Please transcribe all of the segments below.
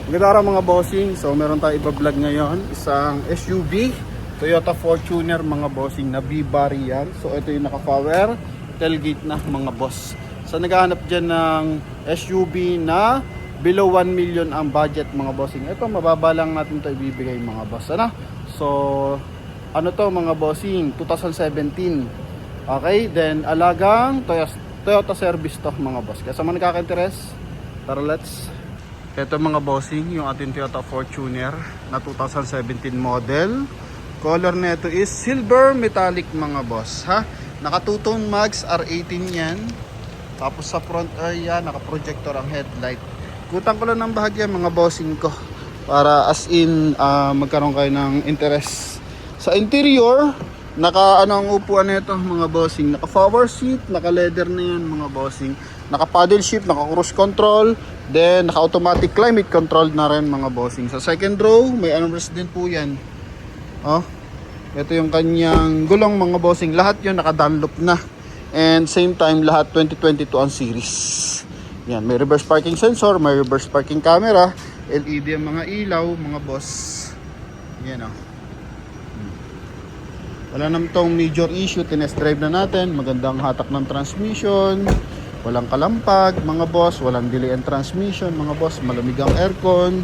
Magandang araw mga bossing. So meron tayo iba-vlog ngayon, isang SUV Toyota Fortuner mga bossing na B-variant. So ito yung naka-power tailgate na mga boss. So naghahanap dyan ng SUV na below 1 million ang budget mga bossing. Ito mababa lang natin ito ibibigay mga boss. Ano? So ano to mga bossing, 2017. Okay, then alagang Toyota service to mga boss. Kaya sa mga nakaka-interest, tara let's. Ito mga bossing, yung ating Toyota Fortuner na 2017 model. Color nito is silver metallic mga boss, ha? Naka two-tone mags R18 yan. Tapos sa front area, naka-projector ang headlight. Kutang ko lang ng bahagya mga bossing ko para as in magkaroon kayo ng interest. Sa interior, naka ano ang upuan nito mga bossing, naka power seat, naka leather na yan mga bossing. Naka paddle shift, naka cruise control, then naka automatic climate control na rin mga bossing. Sa second row, may armrest din po yan. Oh, ito yung kanyang gulong mga bossing. Lahat yun naka Dunlop na. And same time, lahat 2022 ang series. Yan, may reverse parking sensor, may reverse parking camera, LED ang mga ilaw mga boss. Yan oh. Wala naman tong major issue, tinest drive na natin. Magandang hatak ng transmission, walang kalampag mga boss, walang delay in transmission mga boss, malamig ang aircon.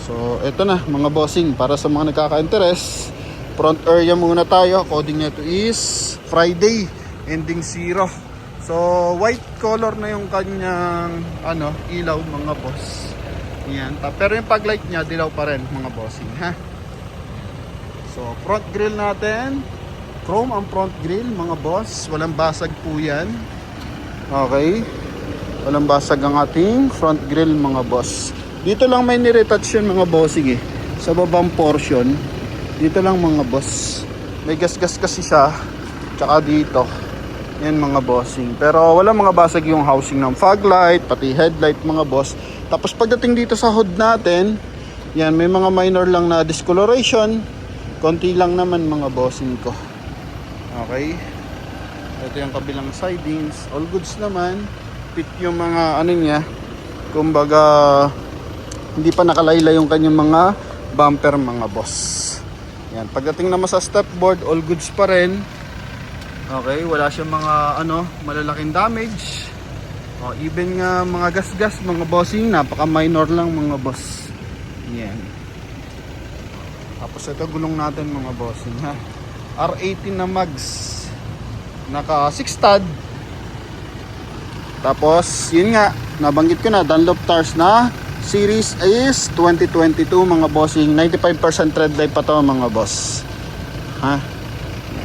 So eto na mga bossing, para sa mga nagkaka-interest, front area muna tayo. Coding nito is Friday, ending 0. So white color na yung kanyang ano, ilaw mga boss. Yan, pero yung paglight niya dilaw pa rin mga bossing, ha. So front grille natin, chrome ang front grille mga boss, walang basag po yan. Okay, walang basag ang ating front grille mga boss. Dito lang may niretouch yun mga bossing sa babang portion. Dito lang mga boss, may gas-gas kasi siya. Tsaka dito, yan mga bossing. Pero wala mga basag yung housing ng fog light, pati headlight mga boss. Tapos pagdating dito sa hood natin, yan may mga minor lang na discoloration. Konti lang naman mga bossing ko. Okay, ito yung kabilang sidings, all goods naman. Fit yung mga ano niya, kumbaga hindi pa nakalaylay yung kanyang mga bumper mga boss. Yan, pagdating naman sa stepboard, all goods pa rin. Okay, wala siyang mga ano, malalaking damage. O, even nga mga gas-gas mga bossing, napaka minor lang mga boss. Yan. Tapos ito gulong natin mga bossing, ha. R18 na mags, naka 6 stud. Tapos yun nga, nabanggit ko na, Dunlop Tars na series is 2022 mga bossing. 95% tread life pa to mga boss, ha.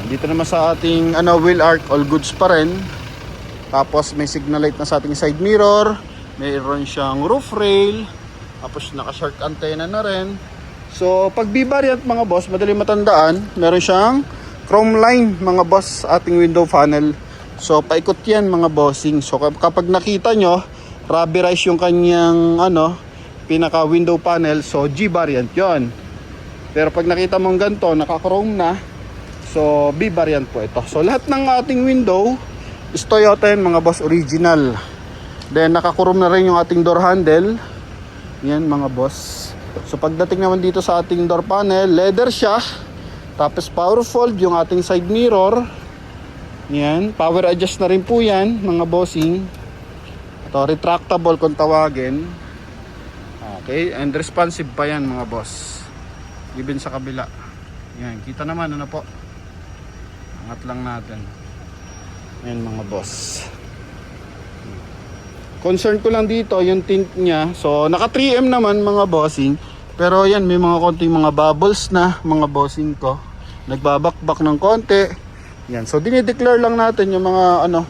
Dito naman sa ating ano, wheel arch, all goods pa rin. Tapos may signal light na sa ating side mirror, mayroon siyang roof rail, tapos naka shark antenna na rin. So pag B-variant mga boss, madali matandaan, meron siyang chrome line mga boss ating window panel. So paikot yan mga bossing. So kapag nakita nyo, rubberized yung kanyang ano, pinaka window panel, so G-variant yon. Pero pag nakita mong ganito, naka-chrome na, so B-variant po ito. So lahat ng ating window is Toyota yan mga boss, original. Then naka-chrome na rin yung ating door handle. Yan mga boss. So pagdating naman dito sa ating door panel, leather siya. Tapos power fold yung ating side mirror. Yan, power adjust na rin po yan mga bossing. Ito, retractable kung tawagin. Okay, and responsive pa yan mga boss. Even sa kabila. Yan, kita naman ano po. Angat lang natin. Yan mga boss. Concern ko lang dito yung tint niya. So naka 3M naman mga bossing. Pero yan, may mga konting mga bubbles na mga bossing ko. Nagbabakbak ng konti. Yan, so dinideclare lang natin yung mga ano,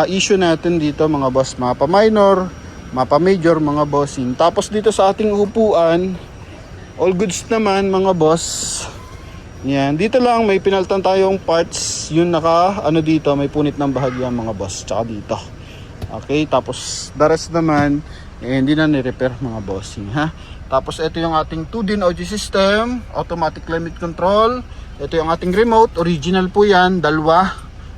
issue natin dito mga boss. Mapa minor, mapa major mga bossing. Tapos dito sa ating upuan, all goods naman mga boss. Yan, dito lang may pinaltan tayong parts. Yun naka ano dito, may punit ng bahagya mga boss. Tsaka dito. Okay, tapos the rest naman hindi na ni-repair mga bossing, ha. Tapos ito yung ating 2-din audio system, automatic climate control. Ito yung ating remote, original po yan, dalawa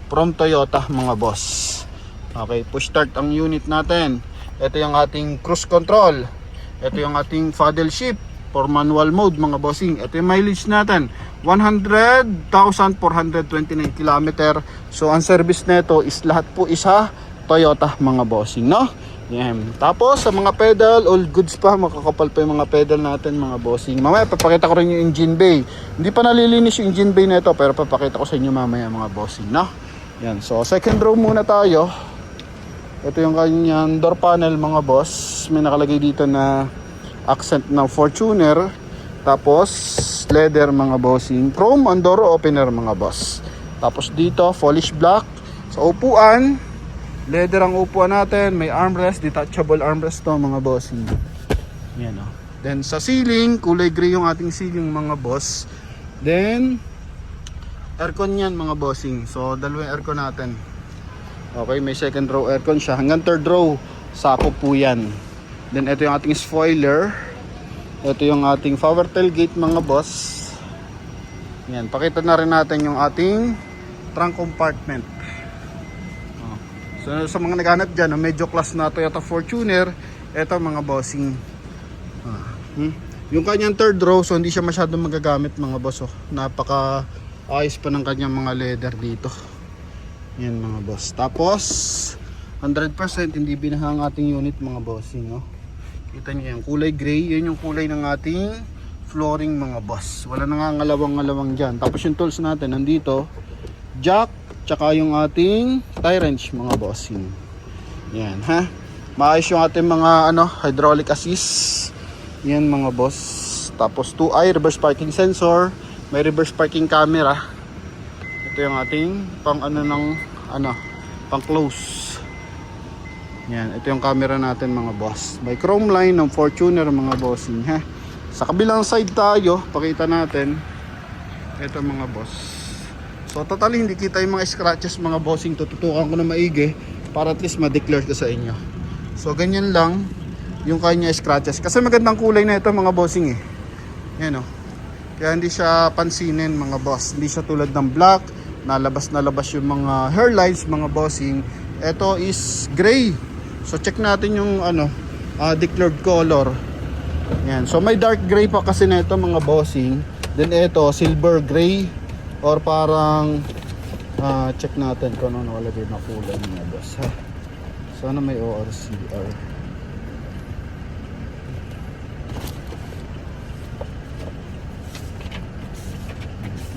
from Toyota mga boss. Okay, push start ang unit natin. Ito yung ating cruise control. Ito yung ating paddle shift for manual mode mga bossing. Ito yung mileage natin, 100,429 km. So ang service nito is lahat po isa Toyota mga bossing, no? Yan. Tapos sa mga pedal, all goods pa, makakapal pa yung mga pedal natin mga bossing. Mamaya papakita ko rin yung engine bay. Hindi pa nalilinis yung engine bay nito, pero papakita ko sa inyo mamaya mga bossing, no? Yan. So second row muna tayo. Ito yung kanyang door panel mga boss. May nakalagay dito na accent ng Fortuner. Tapos leather mga bossing. Chrome ang door opener mga boss. Tapos dito polish black. Sa upuan, leather ang upuan natin. May armrest, detachable armrest to mga bossing. Yan o. Then sa ceiling, kulay gray yung ating ceiling mga boss. Then aircon yan mga bossing. So dalawang aircon natin. Okay, may second row aircon siya. Hanggang third row, sakop po yan. Then ito yung ating spoiler. Ito yung ating power tailgate mga boss. Yan, pakita na rin natin yung ating trunk compartment. So sa mga naghanap dyan, medyo class na Toyota Fortuner, ito mga bossing. Yung kanyang third row, so hindi siya masyadong magagamit mga boss. Napaka ayos pa ng kanyang mga leather dito. Yan mga boss. Tapos 100% hindi binahang ating unit mga bossing, no? Kita niyo yung kulay gray, yan yung kulay ng ating flooring mga boss. Wala nangangalawang-ngalawang diyan. Tapos yung tools natin nandito, jack, tsaka yung ating tie wrench mga bossing. Yan ha. Maayos yung ating mga hydraulic assist. Yan mga boss. Tapos 2i reverse parking sensor, may reverse parking camera. Ito yung ating pang pang close. Yan, ito yung camera natin mga boss. May chrome line ng Fortuner mga bossing ha. Sa kabilang side tayo, pakita natin. Ito mga boss. So totally hindi kita yung mga scratches mga bossing. Tututukan ko na maigi para at least ma-declare ko sa inyo. So ganyan lang yung kanya scratches. Kasi magandang kulay na ito mga bossing eh. Yan o. Kaya hindi siya pansinin mga boss. Hindi siya tulad ng black. Nalabas yung mga hairlines mga bossing. Ito is gray. So check natin yung declared color. Yan. So may dark gray pa kasi nito mga bossing. Then ito silver gray or parang check natin kung ano nakalagay na kulay mga boss ha. Sana may ORCR.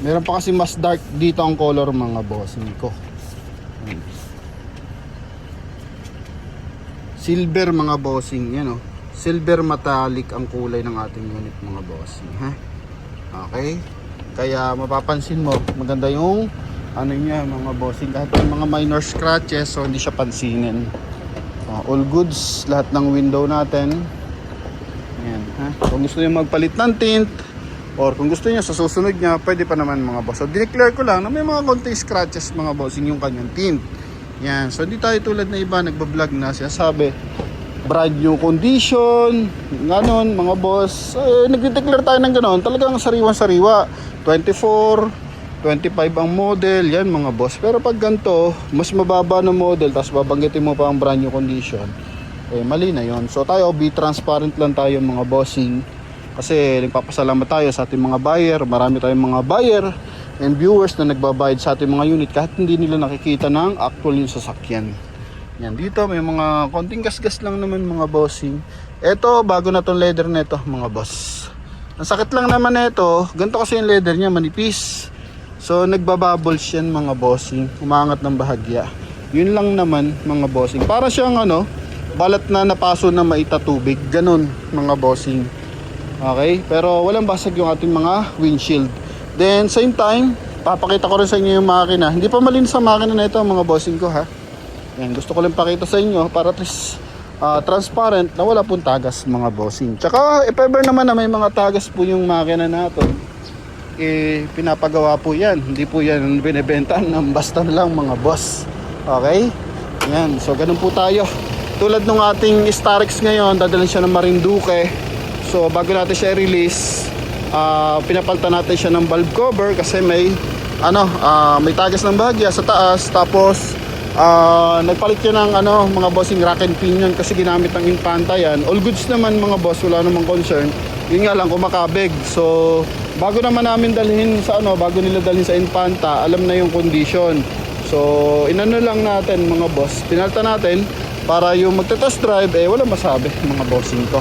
Meron pa kasi mas dark dito ang color mga bossing ko. Silver mga bossing, yan o. Silver metallic ang kulay ng ating unit mga bossing, ha. Okay? Kaya mapapansin mo, maganda yung niya mga bossing. Kahit yung mga minor scratches, so hindi siya pansinin. All goods, lahat ng window natin. Yan, ha. Kung gusto niyo magpalit ng tint, or kung gusto niya sa susunod niya, pwede pa naman mga boss. So dineclare ko lang na may mga konting scratches mga bossing yung kanyang tint. Yan. So hindi tayo tulad na iba nagbablog na siya sabi brand new condition, ganon mga boss. Nag-declare tayo ng ganon. Talagang sariwan-sariwa. 24, 25 ang model. Yan mga boss. Pero pag ganito, mas mababa na model tapos babanggitin mo pa ang brand new condition, mali na yon. So tayo, be transparent lang tayo mga bossing. Kasi nagpapasalamat tayo sa ating mga buyer. Marami tayong mga buyer and viewers na nagbabayad sa ating mga unit kahit hindi nila nakikita ng actual yung sasakyan. Yan, dito may mga konting gasgas lang naman mga bossing. Ito, bago na tong leather nito mga boss. Ang sakit lang naman nito, ganito kasi yung leather niya, manipis. So nagbabubbles yan mga bossing, umangat ng bahagya. Yun lang naman mga bossing. Para siyang balat na napaso na maitatubig, ganun mga bossing. Okay, pero walang basag yung ating mga windshield. Then same time, papakita ko rin sa inyo yung makina. Hindi pa malinis sa makina na ito mga bossing ko ha. Yan, gusto ko lang pakita sa inyo para at least transparent na wala pong tagas mga bossing. Tsaka if ever naman na may mga tagas po yung makina natin, pinapagawa po yan. Hindi po yan binibenta ng basta na lang mga boss. Okay, yan, so ganun po tayo. Tulad nung ating Starex ngayon, dadalhin siya ng Marinduque. So bago natin siya release, pinapalitan natin siya ng valve cover kasi may may tagas ng bahagya sa taas. Tapos Nagpalit siya ng mga bossing rack and pinion kasi ginamit ng Infanta yan. All goods naman mga boss, wala namang concern. Yun nga lang kumakabig. So bago naman namin dalhin sa bago nila dalhin sa Infanta, alam na yung condition. So inano lang natin mga boss, pinalta natin para yung magte-test drive wala masabi mga bossing ko.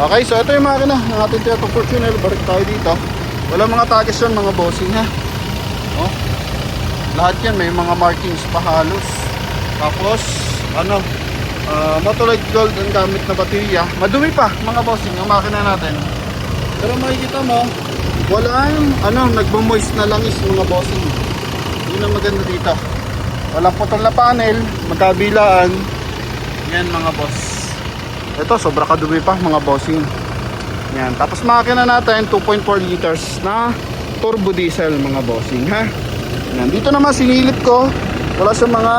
Okay, so ito yung makina ng ating Toyota Fortuner. Balik tayo dito. Wala mga tags yan mga bossing ha. Lahat yan may mga markings pa halos. Tapos Motolite Gold ang gamit na baterya. Madumi pa mga bossing ang makina natin. Pero makikita mo walang nagmo-moist na langis mga bossing. Yun ang maganda dito. Walang putol na panel, magkabilaan. Yan mga boss. Ito sobra kadumi pa mga bossing. Yan. Tapos makina natin 2.4 liters na turbo diesel mga bossing ha. Yan. Dito naman sinilip ko wala sa mga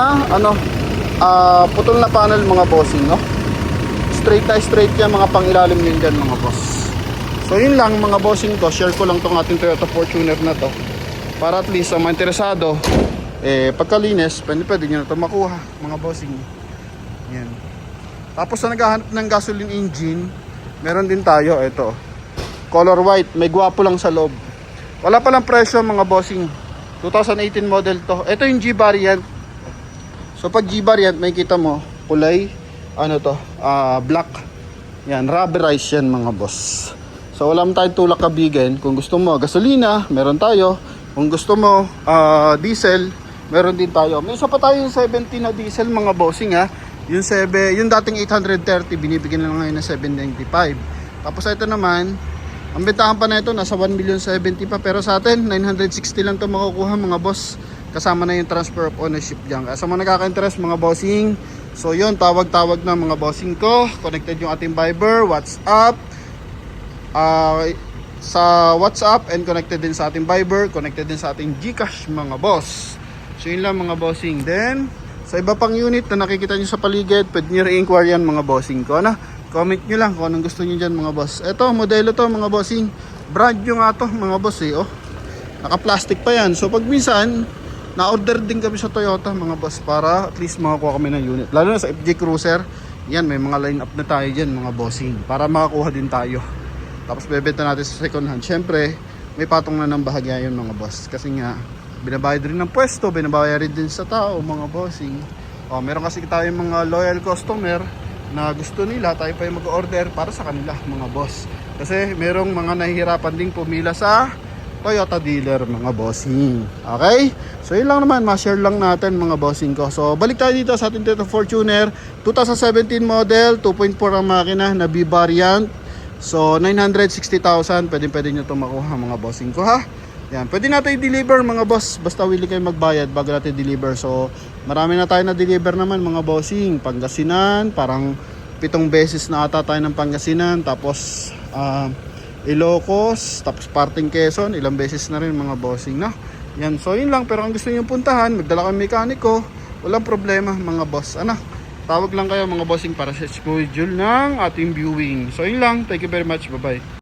putol na panel mga bossing straight na straight yan mga pangilalim din dyan mga boss. So yun lang mga bossing ko, share ko lang tong ating Toyota Fortuner na to para at least ang mga interesado pagkalinis pwede nyo na ito makuha mga bossing. Yan. Tapos sa naghahanap ng gasoline engine meron din tayo ito color white, may gwapo lang sa loob, wala palang presyo mga bossing. 2018 model to. Ito yung G variant. So pag G variant may kita mo kulay black. Yan, rubberized yan mga boss. So wala mo tayong tulak kabigan. Kung gusto mo gasolina, meron tayo. Kung gusto mo diesel, meron din tayo. May isa pa tayo yung 70 na diesel mga bossing ha. Yung dating 830 binibigyan lang ngayon na 795. Tapos ito naman ang bentahan pa na ito, nasa 1,070,000 pa. Pero sa atin, 960 lang ito makukuha mga boss. Kasama na yung transfer of ownership dyan. Kaya sa mga nakaka-interest mga bossing. So yun, tawag-tawag na mga bossing ko. Connected yung ating Viber, WhatsApp. Sa WhatsApp and connected din sa ating Viber. Connected din sa ating Gcash mga boss. So yun lang mga bossing. Then, sa iba pang unit na nakikita nyo sa paligid, pwede nyo re-inquire yan mga bossing ko. Comment nyo lang kung anong gusto nyo dyan mga boss. Ito, modelo to mga bossing. Brand nyo nga to mga boss naka-plastic pa yan. So pag minsan, na-order din kami sa Toyota mga boss para at least makakuha kami ng unit. Lalo na sa FJ Cruiser, yan may mga line up na tayo dyan mga bossing. Para makakuha din tayo. Tapos bebenta natin sa second hand. Siyempre, may patong na ng bahagya yun mga boss. Kasi nga, binabayad rin ng pwesto, binabayad rin din sa tao mga bossing. Meron kasi tayong mga loyal customer na gusto nila tayo pa yung mag-order para sa kanila mga boss. Kasi merong mga nahihirapan ding pumila sa Toyota dealer mga bossing. Okay? So yun lang naman, ma-share lang natin mga bossing ko. So balik tayo dito sa ating Toyota Fortuner 2017 model, 2.4 ang makina na B variant. So 960,000, pwede nyo ito makuha mga bossing ko ha. Yan, pwede natin i-deliver mga boss, basta willing kayo magbayad bago natin i-deliver. So marami na tayo na deliver naman mga bossing. Pangasinan, parang 7 beses na ata tayo ng Pangasinan. Tapos Ilocos, tapos parting Quezon, ilang beses na rin mga bossing na. Yan, so yun lang. Pero kung gusto nyo puntahan, magdala kang mekaniko, walang problema mga boss. Tawag lang kayo mga bossing para sa schedule ng ating viewing. So yun lang, thank you very much, bye bye.